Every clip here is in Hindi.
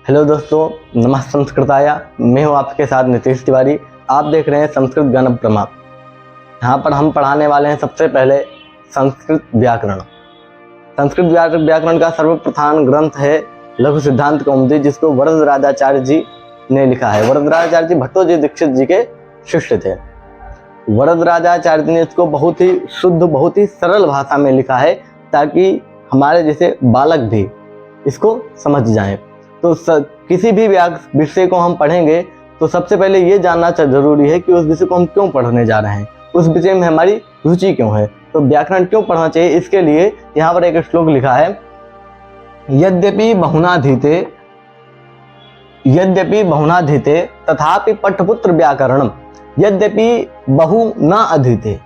हेलो दोस्तों, नमः संस्कृताय। मैं हूँ आपके साथ नीतीश तिवारी। आप देख रहे हैं संस्कृत ज्ञान ब्रह्मा। यहाँ पर हम पढ़ाने वाले हैं सबसे पहले संस्कृत व्याकरण। संस्कृत व्याकरण का सर्वप्रधान ग्रंथ है लघु सिद्धांत कौमुदी, जिसको वरदराजाचार्य जी ने लिखा है। वरदराजाचार्य जी भट्टो जी दीक्षित जी के शिष्य थे। वरदराजाचार्य जी ने इसको बहुत ही शुद्ध, बहुत ही सरल भाषा में लिखा है, ताकि हमारे जैसे बालक भी इसको समझ जाएं। तो किसी भी विषय को हम पढ़ेंगे तो सबसे पहले ये जानना जरूरी है कि उस विषय को हम क्यों पढ़ने जा रहे हैं, उस विषय में हमारी रुचि क्यों है, तो व्याकरण क्यों पढ़ना चाहिए। इसके लिए यहाँ पर एक श्लोक लिखा है, यद्यपि बहुनाधीते तथापि पठपुत्र व्याकरणम, यद्यपि बहु न अधीते।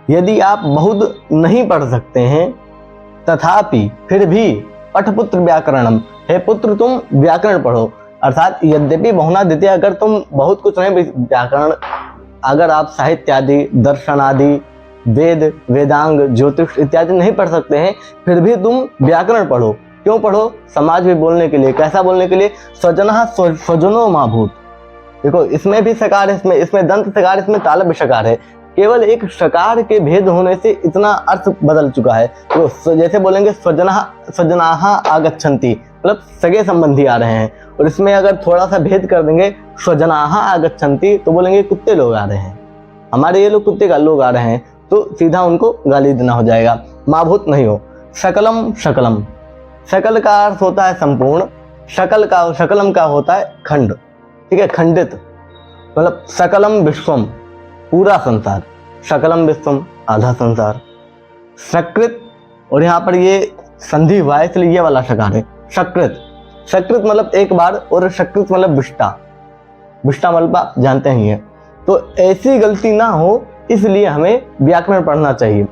यदि आप बहुत नहीं पढ़ सकते हैं, तथापि फिर भी पठपुत्र व्याकरणम, हे पुत्र तुम व्याकरण पढ़ो। अर्थात यद्यपि बहुनाधीते, अगर तुम बहुत कुछ नहीं व्याकरण, अगर आप साहित्य आदि, दर्शन आदि, वेद, वेदांग, ज्योतिष इत्यादि नहीं पढ़ सकते हैं, फिर भी तुम व्याकरण पढ़ो। क्यों पढ़ो? समाज में बोलने के लिए। कैसा बोलने के लिए? स्वजनः स्वजनो मा भूत्। देखो, इसमें भी सकार है, इसमें दंत सकार, इसमें तालव्य सकार है। केवल एक सकार के भेद होने से इतना अर्थ बदल चुका है। तो जैसे बोलेंगे स्वजनाः आगच्छन्ति, मतलब सगे संबंधी आ रहे हैं, और इसमें अगर थोड़ा सा भेद कर देंगे स्वजनाः आगच्छन्ति, तो बोलेंगे कुत्ते लोग आ रहे हैं, हमारे ये लोग कुत्ते का लोग आ रहे हैं, तो सीधा उनको गाली देना हो जाएगा। माभूत नहीं हो। शकलम शकलम, शकल का अर्थ होता है संपूर्ण, शकलम का होता है खंड, ठीक है, खंडित, मतलब सकलम विश्वम, पूरा संसार, शकलम विश्वम, आधा संसार। सकृत, और यहाँ पर ये संधि हुआ है इसलिए ये वाला शकार है, सकृत। सकृत मतलब एक बार, और सकृत मतलब विष्टा। विष्टा मतलब आप जानते ही हैं। तो ऐसी गलती ना हो, इसलिए हमें व्याकरण पढ़ना चाहिए।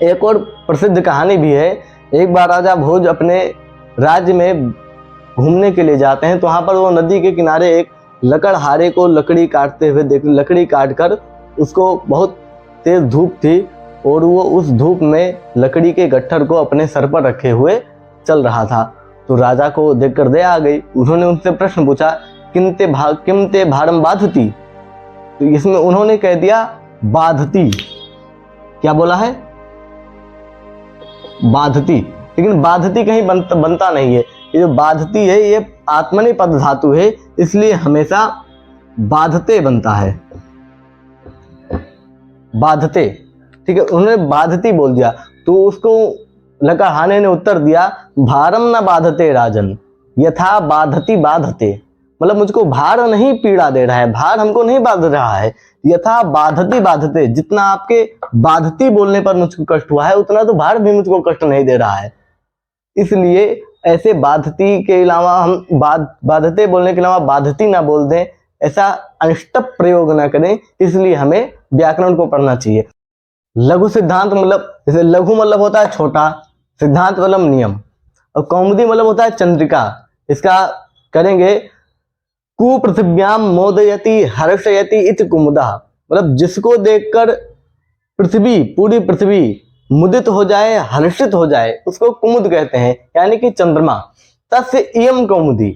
एक और प्रसिद्ध कहानी भी है। एक बार राजा भोज अपने राज्य में घूमने के लिए जाते हैं, तो वहाँ पर वो नदी के किनारे एक लकड़हारे को लकड़ी काटते हुए देख, लकड़ी काट कर, उसको बहुत तेज धूप थी और वो उस धूप में लकड़ी के गट्ठर को अपने सर पर रखे हुए चल रहा था। तो राजा को देखकर दया आ गई। उन्होंने उनसे प्रश्न पूछा, किमते भारम बाधती। तो इसमें उन्होंने कह दिया बाधती। क्या बोला है? बाधती। लेकिन बाधती कहीं बनता नहीं है। ये जो बाधती है ये आत्मनेपद धातु है, इसलिए हमेशा बाधते बनता है, बाधते, ठीक है। उन्होंने बाधती बोल दिया, तो उसको लकड़हारे ने उत्तर दिया, भारम न बाधते राजन, यथा बाधती बाधते। मतलब मुझको भार नहीं पीड़ा दे रहा है, भार हमको नहीं बांध रहा है, यथा बाधती बाधते, जितना आपके बाधती बोलने पर मुझको कष्ट हुआ है, उतना तो भार भी मुझको कष्ट नहीं दे रहा है। इसलिए ऐसे बाधती के अलावा हम बाधते बोलने के अलावा बाधती ना बोल दें, ऐसा अनिष्टप प्रयोग ना करें। इसलिए हमें व्याकरण को पढ़ना चाहिए। लघु सिद्धांत मतलब, जैसे लघु मतलब होता है छोटा, सिद्धांत मतलब नियम, और कौमुदी मतलब होता है चंद्रिका। इसका करेंगे, कुपृथिव्याम मोदयति हर्षयति इति कुमुदा, मतलब जिसको देखकर पृथ्वी, पूरी पृथ्वी मुदित हो जाए, हर्षित हो जाए, उसको कुमुद कहते हैं, यानी कि चंद्रमा। तस्य इयम कौमुदी,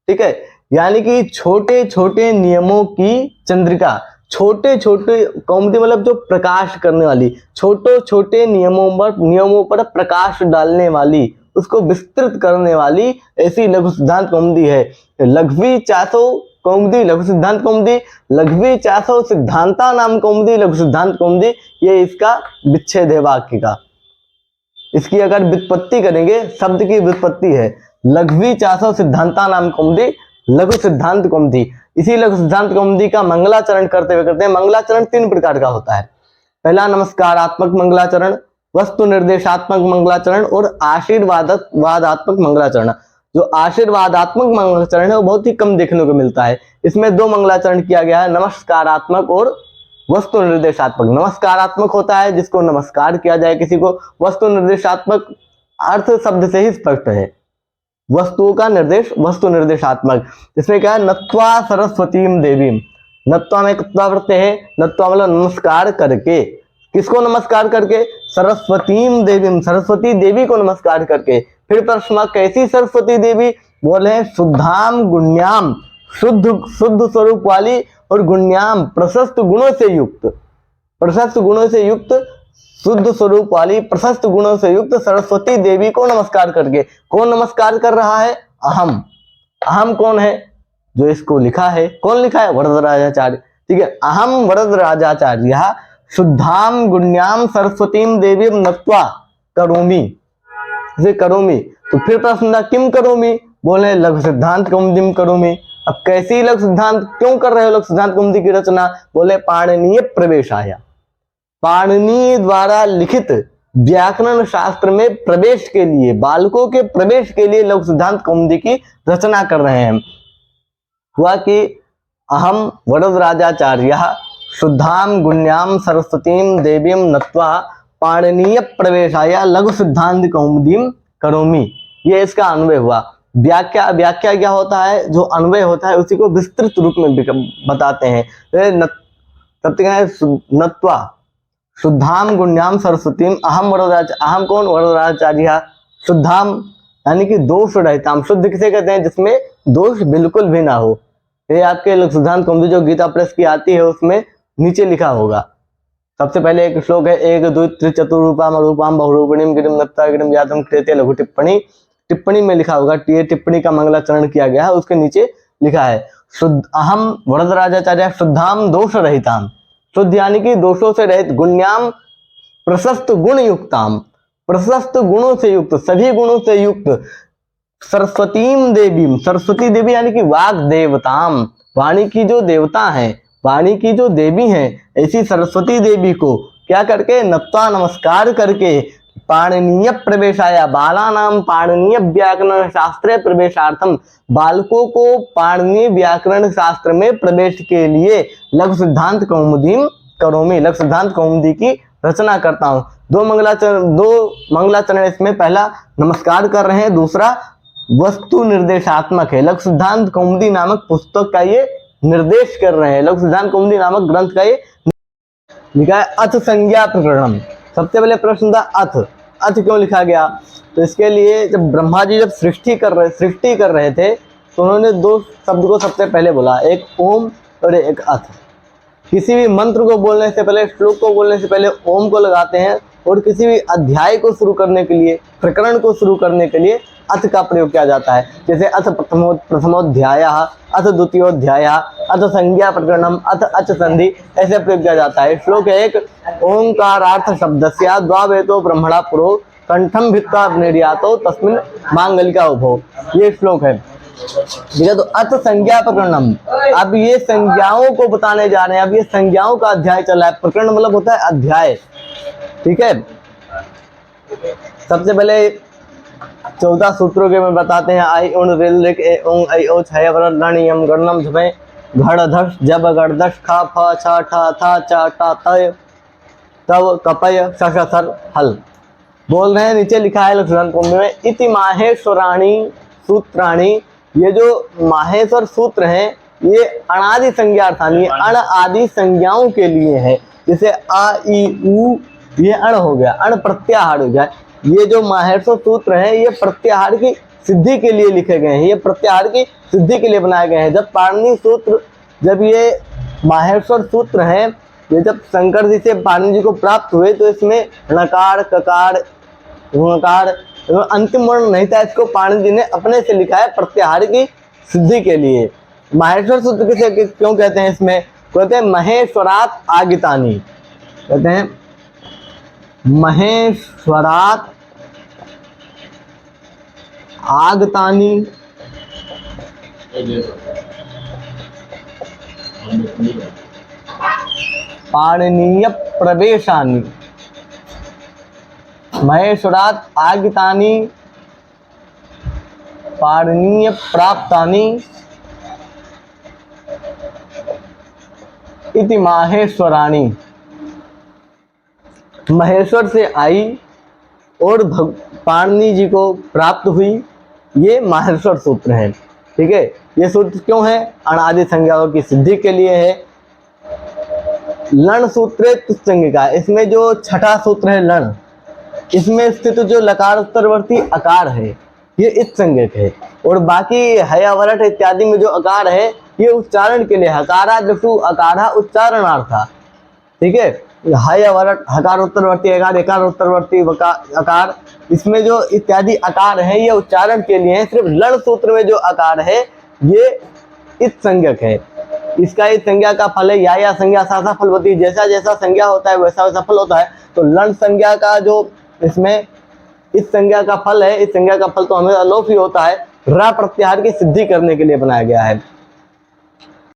ठीक है, यानी कि छोटे छोटे नियमों की चंद्रिका। छोटे छोटे कौमुदी मतलब जो प्रकाश करने वाली, छोटे छोटे नियमों पर प्रकाश डालने वाली, उसको विस्तृत करने वाली, ऐसी लघु सिद्धांत कौमुदी है। लघवी 400 कौमुदी, लघु सिद्धांत कौमुदी, लघवी 400 सिद्धांता नाम कौमुदी, लघु सिद्धांत कौमुदी, ये इसका विच्छेद है वाक्य का। इसकी अगर व्युत्पत्ति करेंगे, शब्द की व्युत्पत्ति है लघवी 400 सिद्धांता नाम कौमुदी, लघु सिद्धांत कौमुदी। इसी लघु सिद्धांत कौमुदी का मंगलाचरण करते हैं। मंगलाचरण 3 प्रकार का होता है। पहला नमस्कारात्मक मंगलाचरण, वस्तु निर्देशात्मक मंगलाचरण और आशीर्वादात्मक मंगलाचरण। जो आशीर्वादात्मक मंगलाचरण है वो बहुत ही कम देखने को मिलता है। इसमें 2 मंगलाचरण किया गया है, नमस्कारात्मक और वस्तु निर्देशात्मक। नमस्कारात्मक होता है जिसको नमस्कार किया जाए किसी को, वस्तु निर्देशात्मक अर्थ शब्द से ही स्पष्ट है, वस्तुओं का निर्देश, वस्तु निर्देशात्मक। इसमें क्या है, नत्वा सरस्वतीम देवीम, नत्वा में कितना प्रत्यय है, नत्वा मतलब नमस्कार करके। किसको नमस्कार करके? सरस्वतीम देवीम, सरस्वती देवी को नमस्कार करके। फिर प्रश्न, कैसी सरस्वती देवी? बोले शुद्धाम गुण्याम, शुद्ध शुद्ध स्वरूप वाली, और गुण्याम प्रशस्त गुणों से युक्त, प्रशस्त गुणों से युक्त, शुद्ध स्वरूप वाली प्रशस्त गुणों से युक्त सरस्वती देवी को नमस्कार करके। कौन नमस्कार कर रहा है? अहम। अहम कौन है? जो इसको लिखा है, कौन लिखा है? वरदराजाचार्य। ठीक है, अहम वरदराजाचार्य शुद्धाम गुण्याम सरस्वतीम देवी नत्वा करोमि, इसे करोमि। तो फिर प्रश्न था किम करोमि? बोले लघु सिद्धांत कौमुदीम करोमि। अब कैसी लघु सिद्धांत, क्यों कर रहे हो लघु सिद्धांत कौमुदी की रचना? बोले पाणिनीय प्रवेशाय, पाणिनि द्वारा लिखित व्याकरण शास्त्र में प्रवेश के लिए, बालकों के प्रवेश के लिए लघु सिद्धांत कौमुदी की रचना कर रहे हैं। हुआ कि अहम वरदराजाचार्य शुद्धाम गुण्याम सरस्वतीम देवीम नत्वा पाणिनीय प्रवेशाय लघु सिद्धांत कौमुदीम करोमि, ये इसका अन्वय हुआ। व्याख्या, व्याख्या क्या होता है? जो अन्वय होता है उसी को विस्तृत रूप में बताते हैं। तब तक नत्वा शुद्धाम गुण्याम सरस्वतीम अहम वरदराज, अहम कौन? वरदराजाचार्य। शुद्धाम यानी कि दोष रहिताम, शुद्ध किसे कहते हैं? जिसमें दोष बिल्कुल भी ना हो। ये आपके लघु सिद्धांत कौमुदी जो गीता प्रेस की आती है उसमें नीचे लिखा होगा। सबसे पहले एक श्लोक है, एक द्वि त्रि चतुरूपाम अरूपाम बहुरूपिणीम गिरिम नत्ता गिरिम यातम कृत्य लघु टिप्पणी। टिप्पणी में लिखा होगा, ये टिप्पणी का मंगलाचरण किया गया है, उसके नीचे लिखा है शुद्ध अहम वरदराजाचार्य शुद्धाम दोष रहिताम, शुद्ध यानी कि दोषों से रहित, गुण्याम प्रशस्त गुण युक्ताम, प्रशस्त गुणों से युक्त, सभी गुणों से युक्त, सरस्वतीम देवी, सरस्वती देवी यानी कि वाग देवताम, वाणी की जो देवता है, वाणी की जो देवी है, ऐसी सरस्वती देवी को क्या करके? नत्वा नमस्कार करके, पाणिनीय प्रवेशाय बालानाम पाणिनीय व्याकरण शास्त्रे प्रवेशार्थम, बालकों को पाणिनीय व्याकरण शास्त्र में प्रवेश के लिए लघु सिद्धांत कौमुदीम करोमि, लघु सिद्धांत कौमुदी की रचना करता हूँ। दो मंगलाचरण इसमें, पहला नमस्कार कर रहे हैं, दूसरा वस्तु निर्देशात्मक है। लघु सिद्धांत कौमुदी नामक पुस्तक का ये निर्देश कर रहे हैं, लघु सिद्धांत कौमुदी नामक ग्रंथ का ये लिखा है। अथ संज्ञा प्रकरणम, सबसे पहले प्रश्न था अथ, अथ क्यों लिखा गया? तो इसके लिए जब ब्रह्मा जी जब सृष्टि कर रहे थे तो उन्होंने दो शब्द को सबसे पहले बोला, एक ओम और एक अथ। किसी भी मंत्र को बोलने से पहले, श्लोक को बोलने से पहले ओम को लगाते हैं, और किसी भी अध्याय को शुरू करने के लिए, प्रकरण को शुरू करने के लिए अथ का प्रयोग किया जाता है। जैसे अथ प्रथमोध्याय, अथ द्वितीयोध्याय, अथ संज्ञा प्रकरणम, अथ अच संधि, ऐसे प्रयोग किया जाता है। श्लोक है एक, ओंकारार्थ शब्दस्य द्वावेतो ब्रह्मणा पुरो कंठम भित्वा निर्यातो तस्मिन् मांगलिका उभो, ये श्लोक है। ठीक है, तो अथ संज्ञा प्रकरणम, अब ये संज्ञाओं को बताने जा रहे हैं। अब ये संज्ञाओं का अध्याय चल रहा है। प्रकरण मतलब होता है अध्याय। ठीक है, सबसे पहले 14 सूत्रों के में बताते हैं। आई उन रिल रिक ए उंग आई ओ छय वरदानियम गणनम झमे घड़ धश जब गर्दश खा फ छ ठ था च टा तय तव कपय शश सर हल। बोल रहे हैं, नीचे लिखा है लघु सिद्धांत कौमुदी में, इति माहेश्वराणी सूत्राणी, ये जो माहेश्वर सूत्र हैं ये अणादि संज्ञार्थानी, अण आदि संज्ञाओं के लिए है। जैसे आ ई उ, ये अण हो गया, अण प्रत्याहार हो गया। ये जो माहेश्वर सूत्र हैं ये प्रत्याहार की सिद्धि के लिए लिखे गए हैं, ये प्रत्याहार की सिद्धि के लिए बनाए गए हैं। जब पाणिनि सूत्र, जब ये माहेश्वर सूत्र हैं, ये जब शंकर जी से पाणिनि जी को प्राप्त हुए तो इसमें णकार ककार ऋकार अंतिम वर्ण नहीं था, इसको पाणिनि जी ने अपने से लिखा है प्रत्याहार की सिद्धि के लिए। माहेश्वर सूत्र किसे क्यों कहते हैं? इसमें कहते हैं महेश्वरात आगितानी, कहते हैं महेश्वरात आगतानी, पाणिनीय प्रवेशानी, महेश्वरात आगितानी पाणिनीय प्राप्तानी इति माहेश्वराणी, महेश्वर से आई और पाणिनि जी को प्राप्त हुई, ये माहेश्वर सूत्र है। ठीक है, ये सूत्र क्यों है? अनादि संज्ञाओं की सिद्धि के लिए है। लण सूत्रे तुस्संगिका, इसमें जो छठा सूत्र है लण, इसमें स्थित जो लकार उत्तरवर्ती अकार है, ये इत संज्ञक है। और बाकी हया वरट इत्यादि में जो अकार है ये उच्चारण के लिए, हकारा दृष्टु अकारा उच्चारणार्था, ठीक है। हय वरट हकार उत्तरवर्ती अकार, एकार उत्तरवर्ती अकार, इसमें जो इत्यादि अकार है ये उच्चारण के लिए है। सिर्फ लण सूत्र में जो अकार है ये इत संज्ञक है। इसका इस संज्ञा का फल है या संज्ञा सा फलवती, जैसा जैसा संज्ञा होता है वैसा वैसा फल होता है। तो लण संज्ञा का जो इसमें इस संज्ञा का फल है, इस संज्ञा का फल तो हमेशा लोप ही होता है, रा प्रत्याहार की सिद्धि करने के लिए बनाया गया है।